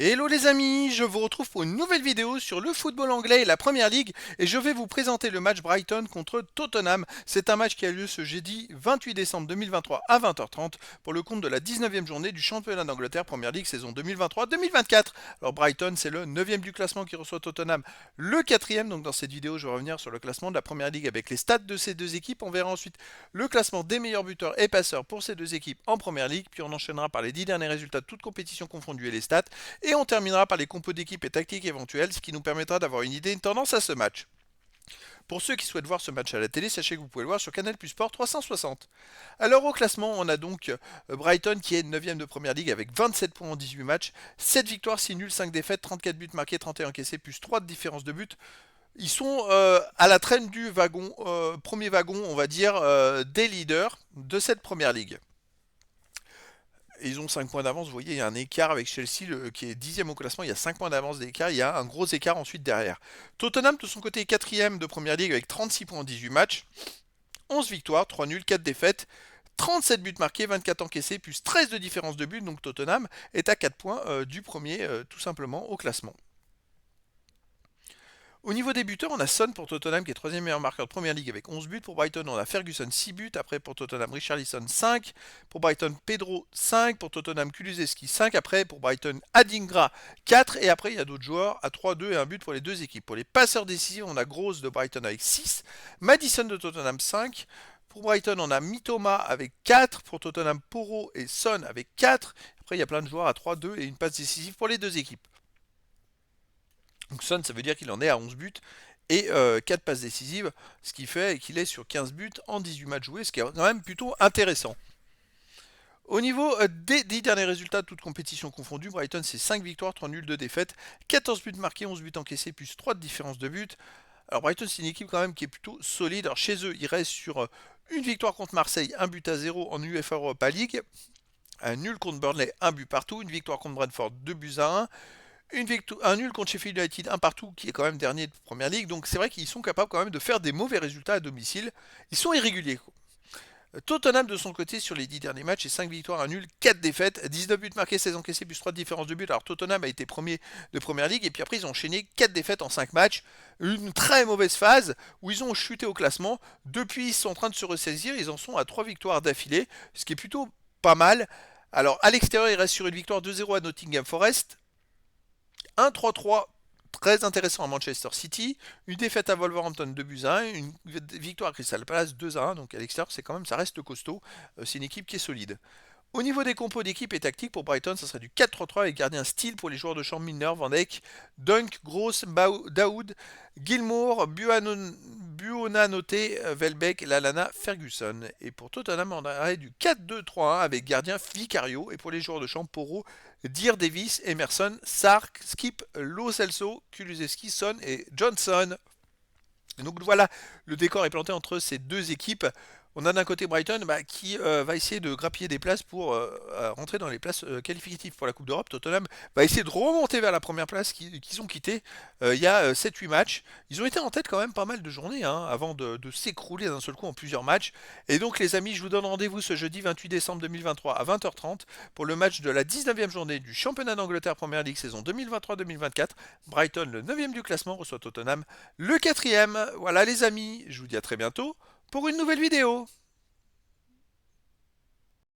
Hello les amis, je vous retrouve pour une nouvelle vidéo sur le football anglais et la Première Ligue et je vais vous présenter le match Brighton contre Tottenham. C'est un match qui a lieu ce jeudi 28 décembre 2023 à 20h30 pour le compte de la 19e journée du championnat d'Angleterre Première Ligue saison 2023-2024. Alors Brighton c'est le 9e du classement qui reçoit Tottenham le 4e, donc dans cette vidéo je vais revenir sur le classement de la Première Ligue avec les stats de ces deux équipes. On verra ensuite le classement des meilleurs buteurs et passeurs pour ces deux équipes en Première Ligue, puis on enchaînera par les 10 derniers résultats de toutes compétitions confondues et les stats. Et on terminera par les compos d'équipe et tactiques éventuelles, ce qui nous permettra d'avoir une idée, une tendance à ce match. Pour ceux qui souhaitent voir ce match à la télé, sachez que vous pouvez le voir sur Canal Plus Sport 360. Alors au classement, on a donc Brighton qui est 9ème de Première Ligue avec 27 points en 18 matchs, 7 victoires, 6 nuls, 5 défaites, 34 buts marqués, 31 encaissés, plus 3 de différence de but. Ils sont à la traîne du wagon, premier wagon, on va dire, des leaders de cette Première Ligue. Et ils ont 5 points d'avance, vous voyez, il y a un écart avec Chelsea qui est 10e au classement, il y a 5 points d'avance d'écart, il y a un gros écart ensuite derrière. Tottenham de son côté est 4e de Première Ligue avec 36 points en 18 matchs, 11 victoires, 3 nuls, 4 défaites, 37 buts marqués, 24 encaissés, plus 13 de différence de but, donc Tottenham est à 4 points du premier tout simplement au classement. Au niveau des buteurs, on a Son pour Tottenham qui est 3e meilleur marqueur de Première Ligue avec 11 buts. Pour Brighton, on a Ferguson 6 buts. Après pour Tottenham, Richarlison 5. Pour Brighton, Pedro 5. Pour Tottenham, Kulusevski 5. Après pour Brighton, Adingra 4. Et après, il y a d'autres joueurs à 3-2 et un but pour les deux équipes. Pour les passeurs décisifs, on a Gross de Brighton avec 6. Madison de Tottenham 5. Pour Brighton, on a Mitoma avec 4. Pour Tottenham, Poro et Son avec 4. Après, il y a plein de joueurs à 3-2 et une passe décisive pour les deux équipes. Donc Son, ça veut dire qu'il en est à 11 buts et 4 passes décisives, ce qui fait qu'il est sur 15 buts en 18 matchs joués, ce qui est quand même plutôt intéressant. Au niveau des 10 derniers résultats de toutes compétitions confondues, Brighton c'est 5 victoires, 3 nuls, 2 défaites, 14 buts marqués, 11 buts encaissés, plus 3 de différence de but. Alors Brighton c'est une équipe quand même qui est plutôt solide. Alors chez eux, ils restent sur une victoire contre Marseille, 1 but à 0 en UEFA Europa League, un nul contre Burnley, 1 but partout, une victoire contre Brentford, 2 buts à 1, un nul contre Sheffield United, un partout, qui est quand même dernier de Première Ligue. Donc c'est vrai qu'ils sont capables quand même de faire des mauvais résultats à domicile. Ils sont irréguliers. Tottenham de son côté sur les 10 derniers matchs, c'est 5 victoires, un nul, 4 défaites, 19 buts marqués, 16 encaissés, plus 3 de différence de but. Alors Tottenham a été premier de Première Ligue et puis après ils ont enchaîné 4 défaites en 5 matchs. Une très mauvaise phase où ils ont chuté au classement. Depuis ils sont en train de se ressaisir, ils en sont à 3 victoires d'affilée, ce qui est plutôt pas mal. Alors à l'extérieur ils restent sur une victoire 2-0 à Nottingham Forest. Un 3-3 très intéressant à Manchester City, une défaite à Wolverhampton 2 buts à 1, une victoire à Crystal Palace 2 à 1, donc à l'extérieur c'est quand même, ça reste costaud, c'est une équipe qui est solide. Au niveau des compos d'équipe et tactique pour Brighton, ça serait du 4-3-3 avec gardien style pour les joueurs de champ Milner, Van Dijk, Dunk, Gross, Daoud, Gilmour, Buonanotte, Welbeck, Lallana, Ferguson. Et pour Tottenham, on aurait du 4-2-3-1 avec gardien Vicario et pour les joueurs de champ Poro, Dear Davis, Emerson, Sark, Skip, Lo Celso, Kulusevski, Son et Johnson. Et donc voilà, le décor est planté entre ces deux équipes. On a d'un côté Brighton qui va essayer de grappiller des places pour rentrer dans les places qualificatives pour la Coupe d'Europe. Tottenham va essayer de remonter vers la première place qu'ils ont quittée il y a 7-8 matchs. Ils ont été en tête quand même pas mal de journées avant de s'écrouler d'un seul coup en plusieurs matchs. Et donc les amis, je vous donne rendez-vous ce jeudi 28 décembre 2023 à 20h30 pour le match de la 19e journée du championnat d'Angleterre Première Ligue saison 2023-2024. Brighton, le 9e du classement, reçoit Tottenham, le 4e. Voilà les amis, je vous dis à très bientôt pour une nouvelle vidéo.